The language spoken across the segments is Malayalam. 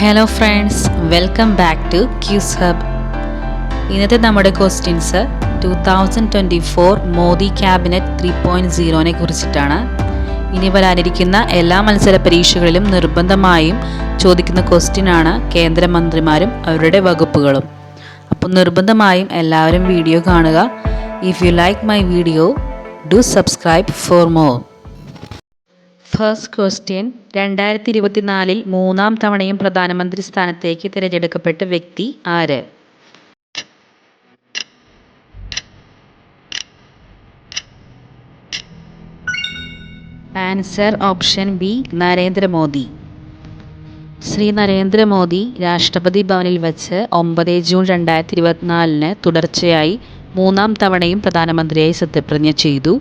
Hello friends, welcome back to Qs Hub. ഇന്നത്തെ നമ്മുടെ ക്വസ്റ്റ്യൻസ് 2024 മോദി ക്യാബിനറ്റ് 3.0 കുറിച്ചിട്ടാണ്. ഇനി വരാനിരിക്കുന്ന എല്ലാ മത്സര പരീക്ഷകളിലും നിർബന്ധമായും ചോദിക്കുന്ന ക്വസ്റ്റ്യനാണ് കേന്ദ്രമന്ത്രിമാരും അവരുടെ വകുപ്പുകളും. അപ്പോൾ നിർബന്ധമായും എല്ലാവരും വീഡിയോ കാണുക. If you like my video, do subscribe for more. First question, 2024 മൂന്നാം തവണയും പ്രധാനമന്ത്രി സ്ഥാനത്തേക്ക് തിരഞ്ഞെടുക്കപ്പെട്ട വ്യക്തി ആര്? Answer option B, Narendra Modi. Shri Narendra Modi രാഷ്ട്രപതി ഭവനിൽ വച്ച് 9 ജൂൺ 2024 തുടർച്ചയായി മൂന്നാം തവണയും പ്രധാനമന്ത്രിയായി സത്യപ്രതിജ്ഞ ചെയ്തു.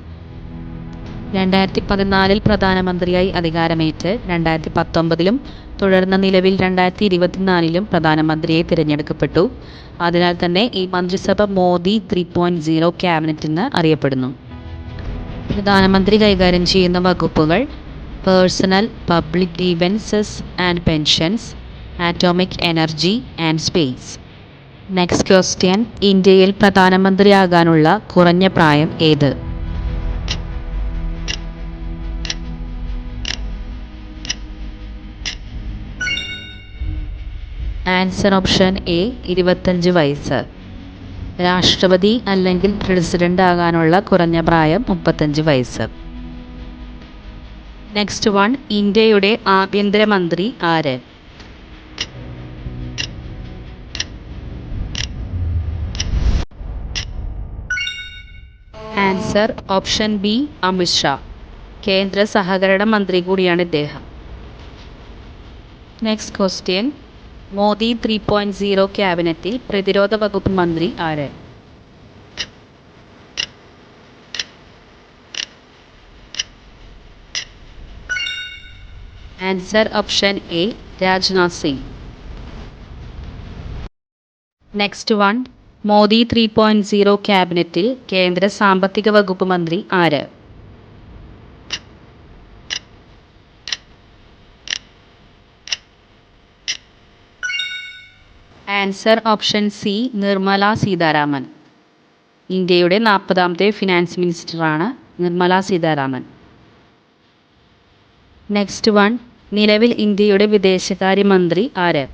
2014 പ്രധാനമന്ത്രിയായി അധികാരമേറ്റ് 2019 തുടർന്ന് നിലവിൽ 2024 പ്രധാനമന്ത്രിയായി തിരഞ്ഞെടുക്കപ്പെട്ടു. അതിനാൽ തന്നെ ഈ മന്ത്രിസഭ മോദി 3.0 ക്യാബിനറ്റ് എന്ന് അറിയപ്പെടുന്നു. പ്രധാനമന്ത്രി കൈകാര്യം ചെയ്യുന്ന വകുപ്പുകൾ: personal, public defences and pensions, atomic energy and space. Next question, ഇന്ത്യയിൽ പ്രധാനമന്ത്രിയാകാനുള്ള കുറഞ്ഞ പ്രായം ഏത്? ആൻസർ ഓപ്ഷൻ എ, 25 വയസ്സ്. രാഷ്ട്രപതി അല്ലെങ്കിൽ പ്രസിഡന്റ് ആകാനുള്ള കുറഞ്ഞ പ്രായം 35 വയസ്സ്. നെക്സ്റ്റ് വൺ, ഇന്ത്യയുടെ ആഭ്യന്തരമന്ത്രി ആര്? Answer option B, Amit Shah. കേന്ദ്ര സഹകരണ മന്ത്രി കൂടിയാണ് ഇദ്ദേഹം. നെക്സ്റ്റ് ക്വസ്റ്റ്യൻ, മോദി 3.0 ക്യാബിനറ്റിൽ പ്രതിരോധ വകുപ്പ് മന്ത്രി ആര്? Answer option A, Rajnath Singh. Next one, Modi 3.0 ക്യാബിനറ്റിൽ കേന്ദ്ര സാമ്പത്തിക വകുപ്പ് മന്ത്രി ആര്? Answer option C, Nirmala Sitharaman. ഇന്ത്യയുടെ 40ാമത്തെ ഫിനാൻസ് മിനിസ്റ്ററാണ് നിർമ്മല സീതാരാമൻ. നെക്സ്റ്റ് വൺ, നിലവിൽ ഇന്ത്യയുടെ വിദേശകാര്യമന്ത്രി ആര്?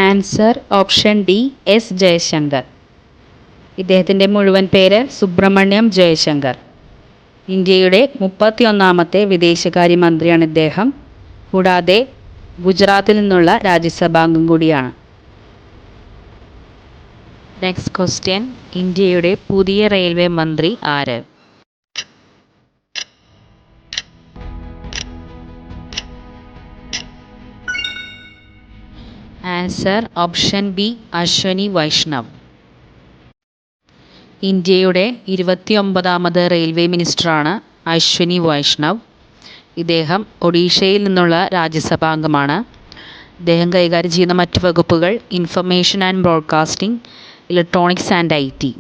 Answer option D, S Jaishankar. ഇദ്ദേഹത്തിൻ്റെ മുഴുവൻ പേര് സുബ്രഹ്മണ്യം ജയശങ്കർ. ഇന്ത്യയുടെ 31ാമത്തെ വിദേശകാര്യമന്ത്രിയാണ് ഇദ്ദേഹം. കൂടാതെ ഗുജറാത്തിൽ നിന്നുള്ള രാജ്യസഭാംഗം കൂടിയാണ്. നെക്സ്റ്റ് ക്വസ്റ്റ്യൻ, ഇന്ത്യയുടെ പുതിയ റെയിൽവേ മന്ത്രി ആര്? Answer option B, Ashwini Vaishnaw. ഇന്ത്യയുടെ 29ാമത് റെയിൽവേ മിനിസ്റ്ററാണ് അശ്വനി വൈഷ്ണവ്. ഇദ്ദേഹം ഒഡീഷയിൽ നിന്നുള്ള രാജ്യസഭാംഗമാണ്. ഇദ്ദേഹം കൈകാര്യം ചെയ്യുന്ന മറ്റ് വകുപ്പുകൾ information and broadcasting, electronics and IT.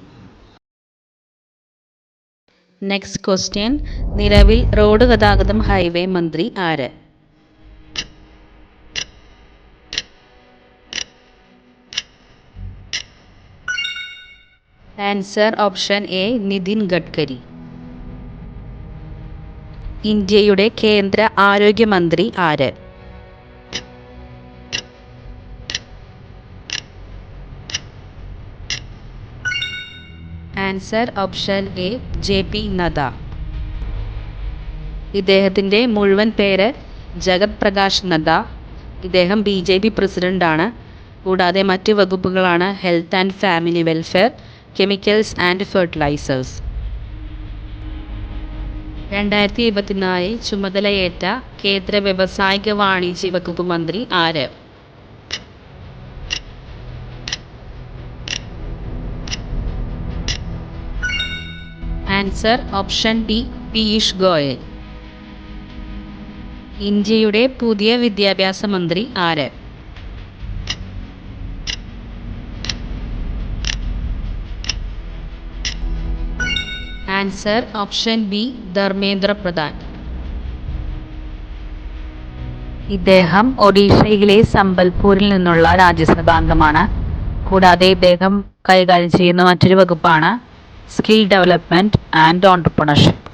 Next question, നിലവിൽ റോഡ് ഗതാഗതം ഹൈവേ മന്ത്രി ആര്? Answer option A, Nitin Gadkari. ഇന്ത്യയുടെ കേന്ദ്ര ആരോഗ്യമന്ത്രി ആര്? Answer option A, JP Nadda. ഇദ്ദേഹത്തിൻ്റെ മുഴുവൻ പേര് ജഗത് പ്രകാശ് നദ്ദ. ഇദ്ദേഹം BJP പ്രസിഡന്റാണ്. കൂടാതെ മറ്റ് വകുപ്പുകളാണ് health and family welfare, chemicals and fertilisers. 2024 ചുമതലയേറ്റ കേന്ദ്ര വ്യാവസായിക വാണിജ്യ വകുപ്പ് മന്ത്രി ആര്? Answer option D, Piyush Goyal. ഇന്ത്യയുടെ പുതിയ വിദ്യാഭ്യാസ മന്ത്രി ആര്? Answer option B Dharmendra Pradhan. ഇദ്ദേഹം ഒഡീഷയിലെ സംബൽപൂരിൽ നിന്നുള്ള രാജ്യസഭാംഗമാണ്. കൂടാതെ ഇദ്ദേഹം കൈകാര്യം ചെയ്യുന്ന മറ്റൊരു വകുപ്പാണ് skill development and entrepreneurship.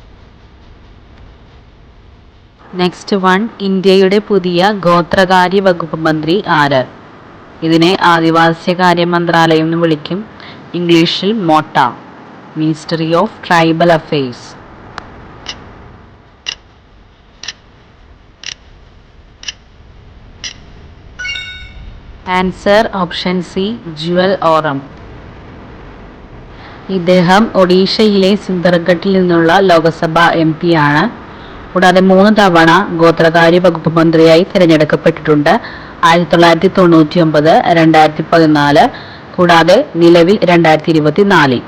Next one, ഇന്ത്യയുടെ പുതിയ ഗോത്രകാര്യ വകുപ്പ് മന്ത്രി ആര്? ഇതിനെ ആദിവാസ്യകാര്യ മന്ത്രാലയം എന്ന് വിളിക്കും. ഇംഗ്ലീഷിൽ മോട്ട, ministry of tribal affairs. Answer option C Jual Oram. ഇദ്ദേഹം ഒഡീഷയിലെ സുന്ദർഗഡിൽ നിന്നുള്ള ലോക്സഭാ MP ആണ്. കൂടാതെ 3 തവണ ഗോത്രകാര്യ വകുപ്പ് മന്ത്രിയായി തിരഞ്ഞെടുക്കപ്പെട്ടിട്ടുണ്ട്. 1999, 2014, കൂടാതെ നിലവിൽ 2024.